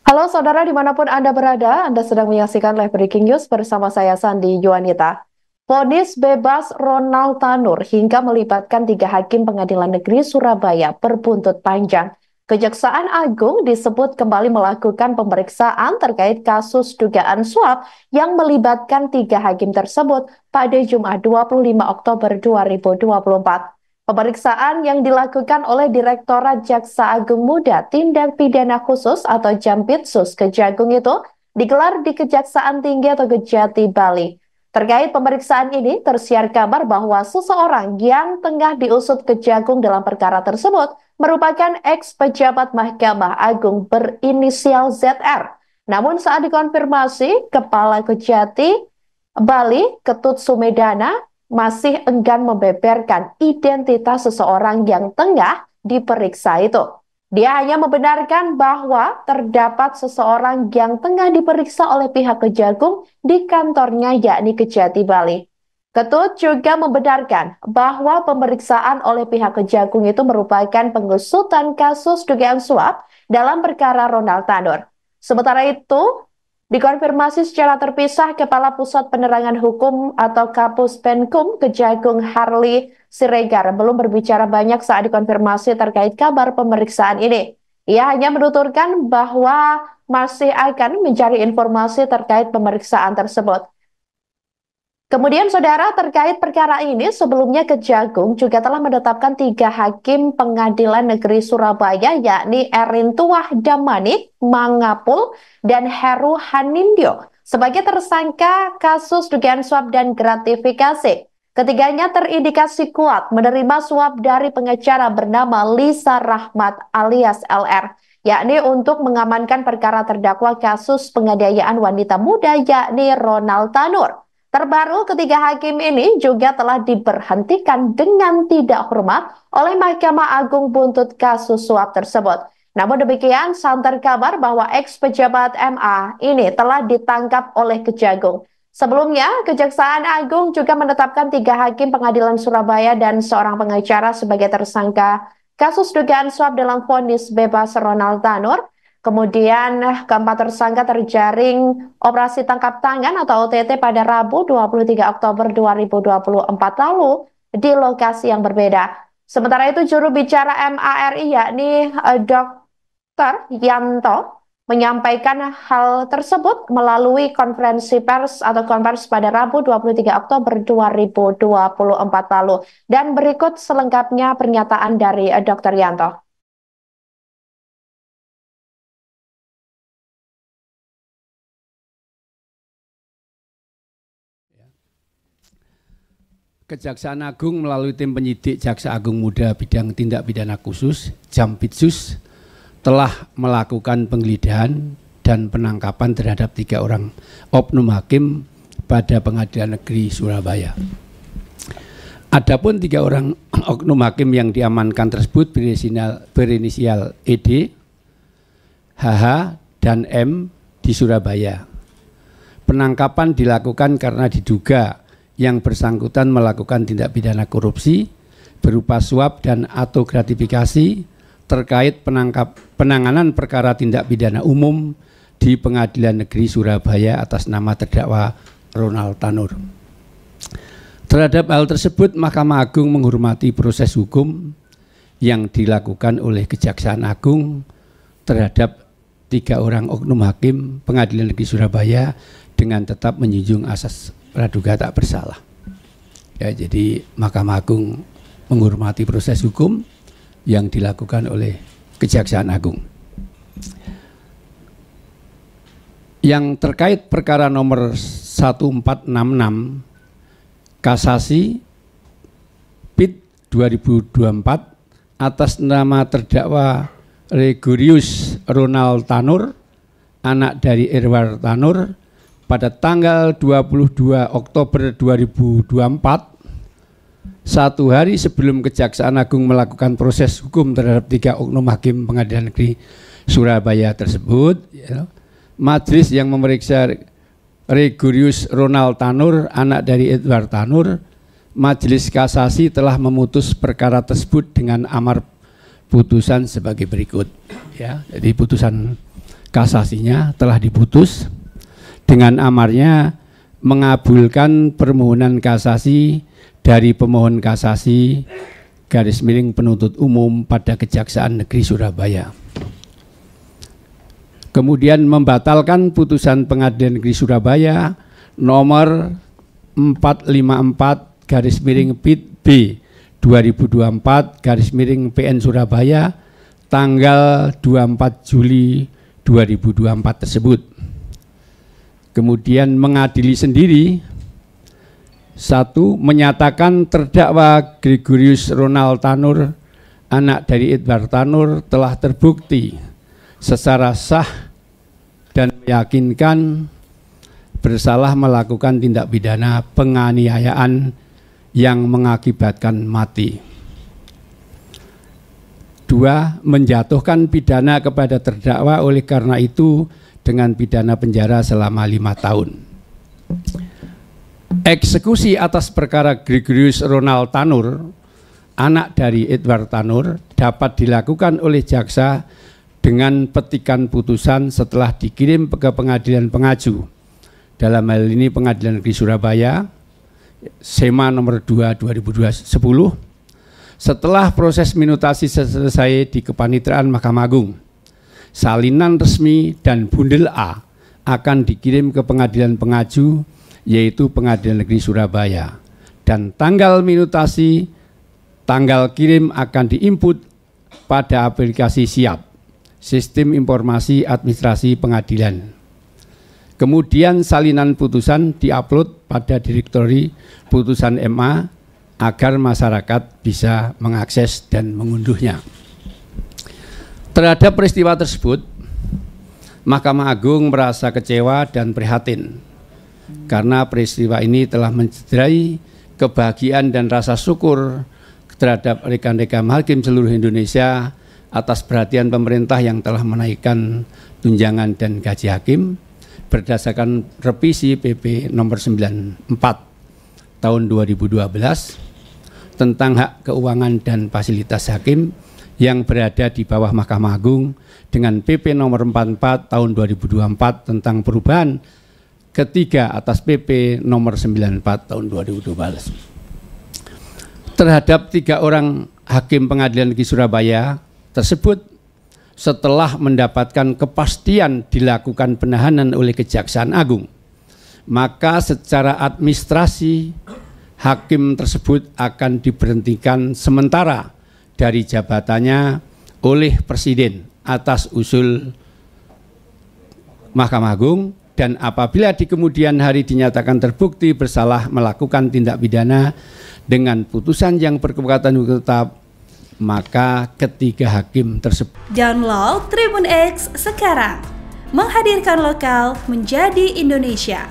Halo saudara dimanapun Anda berada, Anda sedang menyaksikan live breaking news bersama saya Sandi Yuanita. Vonis bebas Ronald Tanur hingga melibatkan 3 hakim pengadilan negeri Surabaya berbuntut panjang. Kejaksaan Agung disebut kembali melakukan pemeriksaan terkait kasus dugaan suap yang melibatkan 3 hakim tersebut pada Jumat 25 Oktober 2024. Pemeriksaan yang dilakukan oleh Direktorat Jaksa Agung Muda Tindak Pidana Khusus atau Jampitsus Kejagung itu digelar di Kejaksaan Tinggi atau Kejati, Bali. Terkait pemeriksaan ini, tersiar kabar bahwa seseorang yang tengah diusut Kejagung dalam perkara tersebut merupakan ex-pejabat Mahkamah Agung berinisial ZR. Namun saat dikonfirmasi, Kepala Kejati Bali, Ketut Sumedana, masih enggan membeberkan identitas seseorang yang tengah diperiksa itu. Dia hanya membenarkan bahwa terdapat seseorang yang tengah diperiksa oleh pihak Kejagung di kantornya yakni Kejati, Bali. Ketut juga membenarkan bahwa pemeriksaan oleh pihak Kejagung itu merupakan pengusutan kasus dugaan suap dalam perkara Ronald Tanur. Sementara itu, dikonfirmasi secara terpisah, Kepala Pusat Penerangan Hukum atau Kapus Penkum Kejagung Harli Siregar belum berbicara banyak saat dikonfirmasi terkait kabar pemeriksaan ini. Ia hanya menuturkan bahwa masih akan mencari informasi terkait pemeriksaan tersebut. Kemudian saudara, terkait perkara ini sebelumnya Kejagung juga telah menetapkan 3 hakim pengadilan negeri Surabaya yakni Erin Tuah Damanik, Mangapul, dan Heru Hanindyo sebagai tersangka kasus dugaan suap dan gratifikasi. Ketiganya terindikasi kuat menerima suap dari pengacara bernama Lisa Rahmat alias LR, yakni untuk mengamankan perkara terdakwa kasus penganiayaan wanita muda yakni Ronald Tanur. Terbaru, ketiga hakim ini juga telah diberhentikan dengan tidak hormat oleh Mahkamah Agung buntut kasus suap tersebut. Namun demikian, santer kabar bahwa ex-pejabat MA ini telah ditangkap oleh Kejagung. Sebelumnya, Kejaksaan Agung juga menetapkan 3 hakim pengadilan Surabaya dan seorang pengacara sebagai tersangka kasus dugaan suap dalam vonis bebas Ronald Tanur. Kemudian keempat tersangka terjaring operasi tangkap tangan atau OTT pada Rabu 23 Oktober 2024 lalu di lokasi yang berbeda. Sementara itu juru bicara MARI yakni Dr. Yanto menyampaikan hal tersebut melalui konferensi pers atau konvers pada Rabu 23 Oktober 2024 lalu. Dan berikut selengkapnya pernyataan dari Dr. Yanto. Kejaksaan Agung melalui tim penyidik Jaksa Agung Muda Bidang Tindak Pidana Khusus Jampitsus telah melakukan penggeledahan dan penangkapan terhadap 3 orang oknum hakim pada Pengadilan Negeri Surabaya. Adapun 3 orang oknum hakim yang diamankan tersebut berinisial ED, HH, dan M di Surabaya. Penangkapan dilakukan karena diduga yang bersangkutan melakukan tindak pidana korupsi berupa suap dan atau gratifikasi terkait penanganan perkara tindak pidana umum di Pengadilan Negeri Surabaya atas nama terdakwa Ronald Tanur. Terhadap hal tersebut, Mahkamah Agung menghormati proses hukum yang dilakukan oleh Kejaksaan Agung terhadap 3 orang oknum hakim Pengadilan Negeri Surabaya dengan tetap menjunjung asas praduga tak bersalah. Ya, jadi Mahkamah Agung menghormati proses hukum yang dilakukan oleh Kejaksaan Agung. Yang terkait perkara nomor 1466 kasasi PIT 2024 atas nama terdakwa Gregorius Ronald Tanur, anak dari Erwar Tanur, pada tanggal 22 Oktober 2024, 1 hari sebelum Kejaksaan Agung melakukan proses hukum terhadap 3 oknum hakim Pengadilan Negeri Surabaya tersebut, majelis yang memeriksa Gregorius Ronald Tanur, anak dari Edward Tanur, Majelis Kasasi telah memutus perkara tersebut dengan amar putusan sebagai berikut. Ya, jadi putusan kasasinya telah diputus dengan amarnya mengabulkan permohonan kasasi dari pemohon kasasi garis miring penuntut umum pada Kejaksaan Negeri Surabaya. Kemudian membatalkan putusan Pengadilan Negeri Surabaya nomor 454 garis miring PIT B 2024 garis miring PN Surabaya tanggal 24 Juli 2024 tersebut. Kemudian mengadili sendiri. 1. Menyatakan terdakwa Gregorius Ronald Tanur, anak dari Edward Tanur, telah terbukti secara sah dan meyakinkan bersalah melakukan tindak pidana penganiayaan yang mengakibatkan mati. 2. Menjatuhkan pidana kepada terdakwa oleh karena itu dengan pidana penjara selama 5 tahun. Eksekusi atas perkara Gregorius Ronald Tanur, anak dari Edward Tanur, dapat dilakukan oleh jaksa dengan petikan putusan setelah dikirim ke pengadilan pengaju. Dalam hal ini Pengadilan Negeri Surabaya, SEMA nomor 2 2010, setelah proses minutasi selesai di Kepanitraan Mahkamah Agung. Salinan resmi dan bundel A akan dikirim ke pengadilan pengaju, yaitu Pengadilan Negeri Surabaya, dan tanggal minutasi, tanggal kirim akan diinput pada aplikasi SIAP, Sistem Informasi Administrasi Pengadilan. Kemudian salinan putusan diupload pada direktori putusan MA agar masyarakat bisa mengakses dan mengunduhnya. Terhadap peristiwa tersebut, Mahkamah Agung merasa kecewa dan prihatin karena peristiwa ini telah mencederai kebahagiaan dan rasa syukur terhadap rekan-rekan hakim seluruh Indonesia atas perhatian pemerintah yang telah menaikkan tunjangan dan gaji hakim berdasarkan revisi PP nomor 94 tahun 2012 tentang hak keuangan dan fasilitas hakim yang berada di bawah Mahkamah Agung dengan PP nomor 44 tahun 2024 tentang perubahan ketiga atas PP nomor 94 tahun 2012. Terhadap 3 orang hakim Pengadilan Negeri Surabaya tersebut, setelah mendapatkan kepastian dilakukan penahanan oleh Kejaksaan Agung, maka secara administrasi hakim tersebut akan diberhentikan sementara dari jabatannya oleh Presiden atas usul Mahkamah Agung, dan apabila di kemudian hari dinyatakan terbukti bersalah melakukan tindak pidana dengan putusan yang berkekuatan hukum tetap, maka ketiga hakim tersebut. Download Tribun X sekarang, menghadirkan lokal menjadi Indonesia.